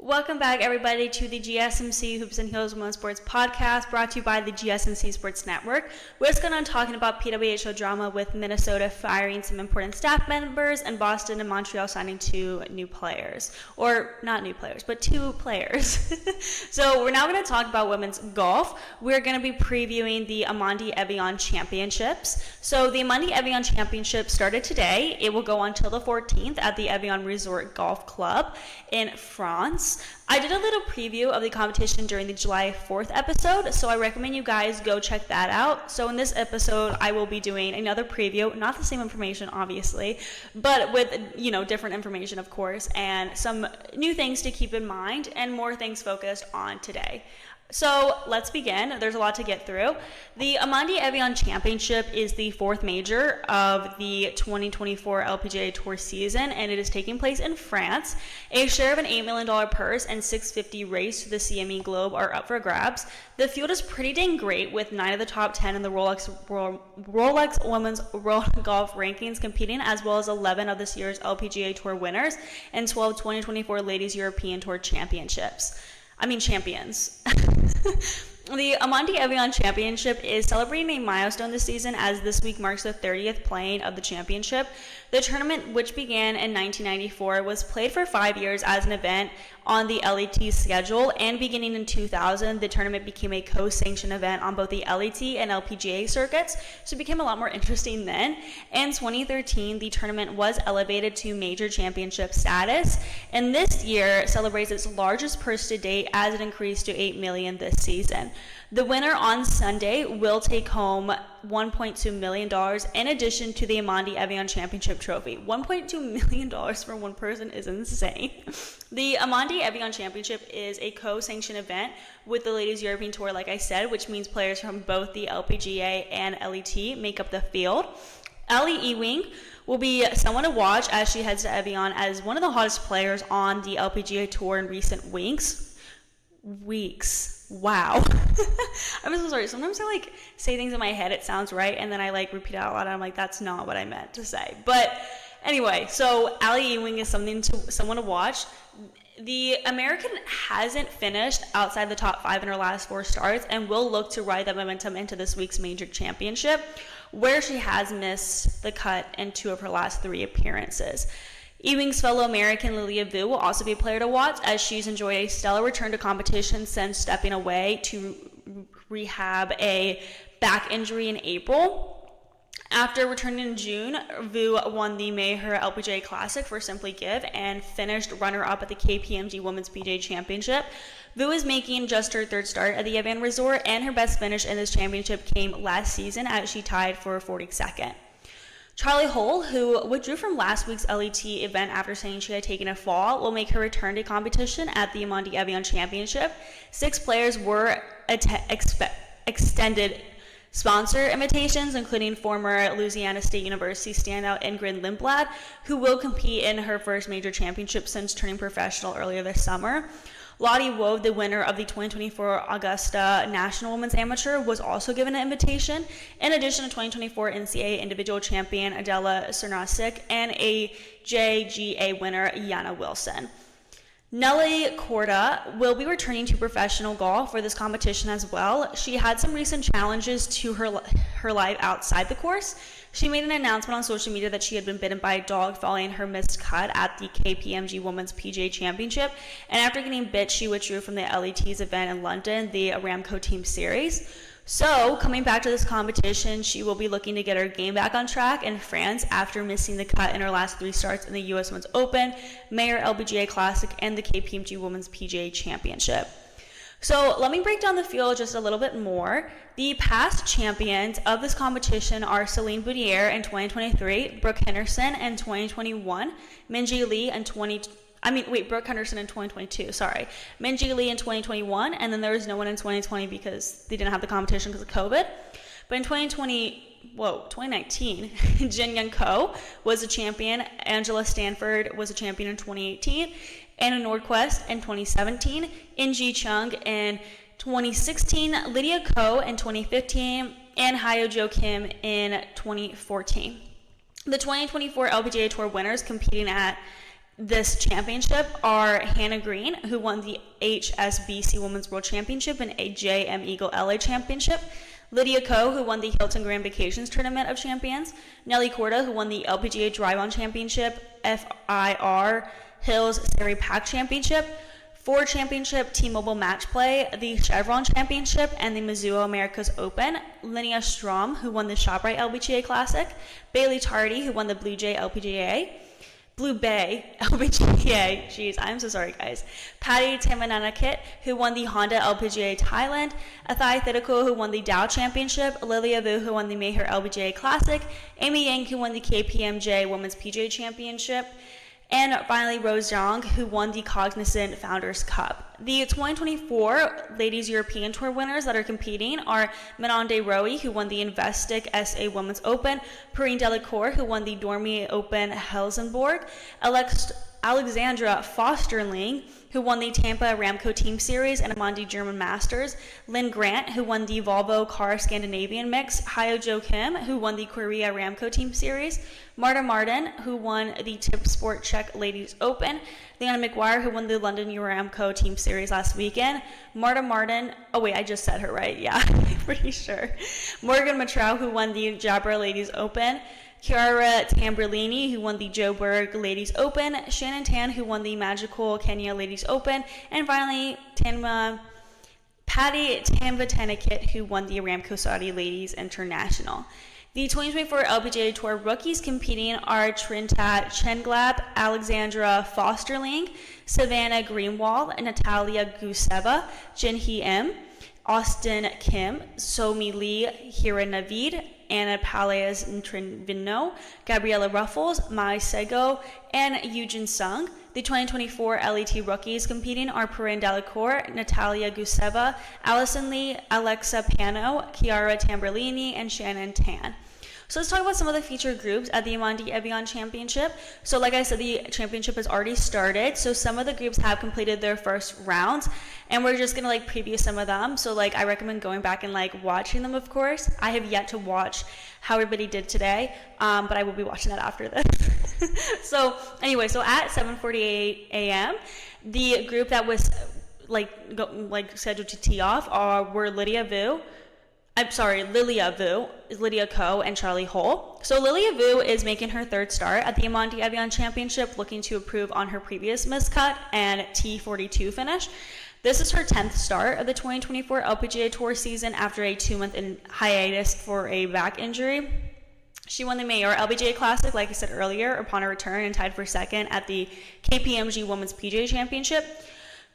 Welcome back, everybody, to the GSMC Hoops and Heels Women's Sports Podcast, brought to you by the GSMC Sports Network. We're just going on talking about PWHL drama with Minnesota firing some important staff members and Boston and Montreal signing two new players. Or not new players, but two players. So we're now going to talk about women's golf. We're going to be previewing the Amundi Evian Championships. So the Amundi Evian Championship started today. It will go on until the 14th at the Evian Resort Golf Club in France. I did a little preview of the competition during the July 4th episode, so I recommend you guys go check that out. So in this episode, I will be doing another preview, not the same information, obviously, but with, different information, of course, and some new things to keep in mind and more things focused on today. So let's begin. There's a lot to get through. The Amundi Evian Championship is the fourth major of the 2024 LPGA Tour season, and it is taking place in France. A share of an $8 million purse and $650 race to the CME Globe are up for grabs. The field is pretty dang great, with 9 of the top 10 in the Rolex Women's World Golf Rankings competing, as well as 11 of this year's LPGA Tour winners and 12 2024 Ladies European Tour champions. The Amundi Evian Championship is celebrating a milestone this season, as this week marks the 30th playing of the championship. The tournament, which began in 1994, was played for 5 years as an event on the LET schedule, and beginning in 2000, the tournament became a co-sanctioned event on both the LET and LPGA circuits, so it became a lot more interesting then. In 2013, the tournament was elevated to major championship status, and this year celebrates its largest purse to date, as it increased to $8 million this season. The winner on Sunday will take home $1.2 million in addition to the Amundi Evian Championship trophy. $1.2 million for one person is insane. The Amundi Evian Championship is a co-sanctioned event with the Ladies European Tour, like I said, which means players from both the LPGA and LET make up the field. Ellie Ewing will be someone to watch as she heads to Evian as one of the hottest players on the LPGA Tour in recent weeks. Wow. I'm so sorry. Sometimes I say things in my head, it sounds right, and then I repeat it out loud, and I'm like, that's not what I meant to say. But anyway, so Allie Ewing is someone to watch. The American hasn't finished outside the top 5 in her last 4 starts, and will look to ride that momentum into this week's major championship, where she has missed the cut in 2 of her last 3 appearances. Ewing's fellow American Lilia Vu will also be a player to watch, as she's enjoyed a stellar return to competition since stepping away to rehab a back injury in April. After returning in June, Vu won the Mayher LPGA Classic for Simply Give and finished runner-up at the KPMG Women's PGA Championship. Vu is making just her 3rd start at the Evian Resort, and her best finish in this championship came last season, as she tied for 42nd. Charlie Hull, who withdrew from last week's LET event after saying she had taken a fall, will make her return to competition at the Amundi Evian Championship. 6 players were extended sponsor invitations, including former Louisiana State University standout Ingrid Lindblad, who will compete in her first major championship since turning professional earlier this summer. Lottie Wove, the winner of the 2024 Augusta National Women's Amateur, was also given an invitation, in addition to 2024 NCAA individual champion Adela Cernasik and a JGA winner Yana Wilson. Nelly Korda will be returning to professional golf for this competition as well. She had some recent challenges to her life outside the course. She made an announcement on social media that she had been bitten by a dog following her missed cut at the KPMG Women's PGA Championship, and after getting bit, she withdrew from the LET's event in London, the Aramco Team Series. So, coming back to this competition, she will be looking to get her game back on track in France after missing the cut in her last 3 starts in the US Women's Open, Mayher LPGA Classic, and the KPMG Women's PGA Championship. So let me break down the field just a little bit more. The past champions of this competition are Celine Boudier in 2023, Brooke Henderson in 2021, Minjee Lee in Brooke Henderson in 2022, sorry. Minjee Lee in 2021, and then there was no one in 2020 because they didn't have the competition because of COVID. But in 2019, Jin Young Ko was a champion, Angela Stanford was a champion in 2018, Anna Nordquist in 2017, In-Ji Chung in 2016, Lydia Ko in 2015, and Hyo Jo Kim in 2014. The 2024 LPGA Tour winners competing at this championship are Hannah Green, who won the HSBC Women's World Championship and a JM Eagle LA Championship, Lydia Ko, who won the Hilton Grand Vacations Tournament of Champions, Nelly Korda, who won the LPGA Drive-On Championship, FIR Hills Sari Pack Championship, Ford Championship, T-Mobile Match Play, the Chevron Championship, and the Mizuho Americas Open, Linnea Strom, who won the ShopRite LPGA Classic, Bailey Tardy, who won the Blue Bay LPGA, jeez, I'm so sorry guys, Patty Tamananakit, who won the Honda LPGA Thailand, Athai Thidako, who won the Dow Championship, Lilia Vu, who won the Mayher LPGA Classic, Amy Yang, who won the KPMG Women's PGA Championship, and finally Rose Zhang, who won the Cognizant Founders Cup. The 2024 Ladies European Tour winners that are competing are Manon De Roe, who won the Investec SA Women's Open, Perrine Delacour, who won the Dormy Open Helsingborg, Alexandra Fosterling, who won the Tampa Aramco Team Series and Amundi German Masters, Lynn Grant, who won the Volvo Car Scandinavian Mix, Hyo Jo Kim, who won the Korea Aramco Team Series, Marta Martin, who won the Tip Sport Czech Ladies Open, Leanna McGuire, who won the London Aramco Team Series last weekend, Marta Martin, oh wait, I just said her right, yeah, I'm pretty sure, Morgan Matrao, who won the Jabra Ladies Open, Chiara Tamberlini, who won the Joburg Ladies Open, Shannon Tan, who won the Magical Kenya Ladies Open, and finally Patty Tambatanakit, who won the Aramco Saudi Ladies International. The 2024 LPGA Tour rookies competing are Trintat Chenglap, Alexandra Fosterling, Savannah Greenwald, Natalia Guseva, Jinhee M, Austin Kim, Somi Lee Hiranavid, Anna Palaez Trivino, Gabriela Ruffles, Mai Sego, and Yujin Sung. The 2024 LET rookies competing are Perrine Delacour, Natalia Guseva, Allison Lee, Alexa Pano, Chiara Tamberlini, and Shannon Tan. So let's talk about some of the featured groups at the Amundi Evian Championship. So like I said, the championship has already started. So some of the groups have completed their first rounds, and we're just gonna preview some of them. So I recommend going back and watching them, of course. I have yet to watch how everybody did today, but I will be watching that after this. So anyway, so at 7:48 a.m., the group that was scheduled to tee off were Lilia Vu, Lydia Ko, and Charlie Hull. So Lilia Vu is making her third start at the Amundi Evian Championship, looking to improve on her previous miscut and T42 finish. This is her 10th start of the 2024 LPGA Tour season after a 2-month hiatus for a back injury. She won the Mayher LPGA Classic, like I said earlier, upon her return, and tied for second at the KPMG Women's PGA Championship.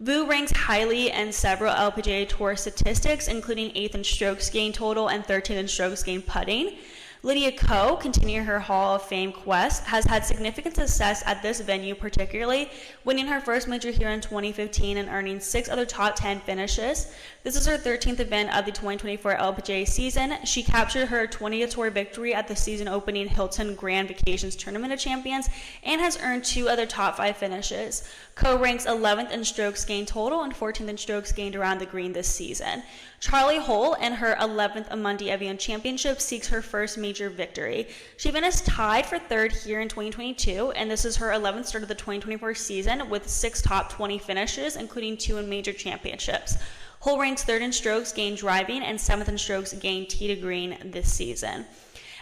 Vu ranks highly in several LPGA Tour statistics, including 8th in strokes gained total and 13th in strokes gained putting. Lydia Ko, continuing her Hall of Fame quest, has had significant success at this venue, particularly winning her first major here in 2015 and earning 6 other top 10 finishes. This is her 13th event of the 2024 LPGA season. She captured her 20th tour victory at the season-opening Hilton Grand Vacations Tournament of Champions and has earned 2 other top 5 finishes. Ko ranks 11th in strokes gained total and 14th in strokes gained around the green this season. Charlie Hull, in her 11th Amundi Evian Championship, seeks her first major victory. She finished tied for third here in 2022, and this is her 11th start of the 2024 season with 6 top 20 finishes, including 2 in major championships. Hull ranks 3rd in strokes gained driving and 7th in strokes gained tee to green this season.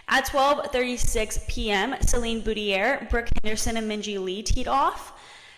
At 12:36 p.m., Celine Boudier, Brooke Henderson, and Minjee Lee teed off.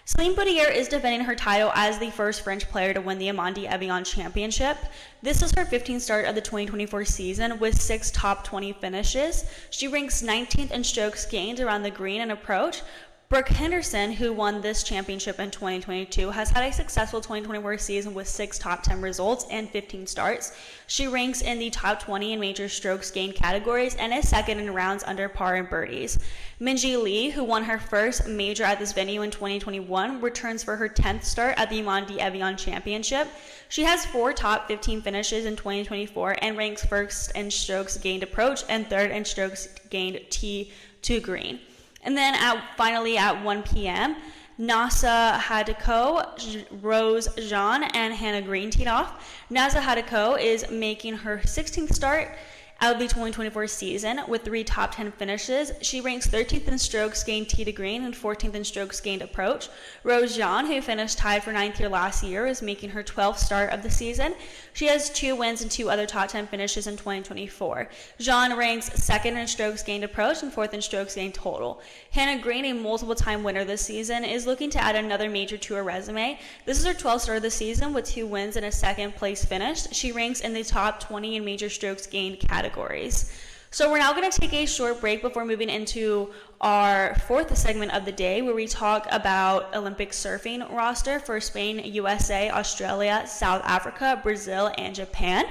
Celine Boudier is defending her title as the first French player to win the Amundi Evian Championship. This is her 15th start of the 2024 season with 6 top 20 finishes. She ranks 19th in strokes gained around the green and approach. Brooke Henderson, who won this championship in 2022, has had a successful 2024 season with 6 top 10 results and 15 starts. She ranks in the top 20 in major strokes gained categories and is second in rounds under par and birdies. Minjee Lee, who won her first major at this venue in 2021, returns for her 10th start at the Amundi Evian Championship. She has 4 top 15 finishes in 2024 and ranks 1st in strokes gained approach and 3rd in strokes gained tee to green. And then finally at 1 p.m., Nasa Hadiko, Rose Jean, and Hannah Green teed off. Nasa Hadiko is making her 16th start out of the 2024 season with 3 top 10 finishes. She ranks 13th in strokes gained tee to green and 14th in strokes gained approach. Rose Zhang, who finished tied for 9th here last year, is making her 12th start of the season. She has 2 wins and 2 other top 10 finishes in 2024. Zhang ranks 2nd in strokes gained approach and 4th in strokes gained total. Hannah Green, a multiple-time winner this season, is looking to add another major to her resume. This is her 12th start of the season with 2 wins and a 2nd place finish. She ranks in the top 20 in major strokes gained categories. So we're now going to take a short break before moving into our 4th segment of the day, where we talk about Olympic surfing roster for Spain, USA, Australia, South Africa, Brazil, and Japan.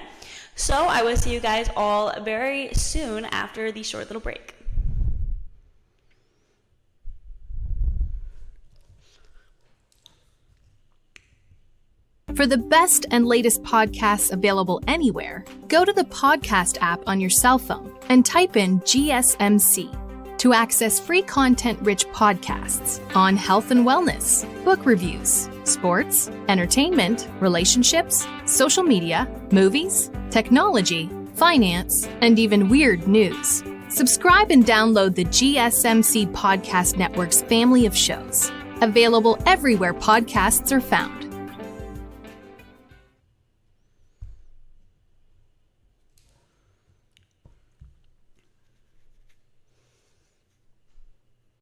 So I will see you guys all very soon after the short little break. For the best and latest podcasts available anywhere, go to the podcast app on your cell phone and type in GSMC to access free content-rich podcasts on health and wellness, book reviews, sports, entertainment, relationships, social media, movies, technology, finance, and even weird news. Subscribe and download the GSMC Podcast Network's family of shows, available everywhere podcasts are found.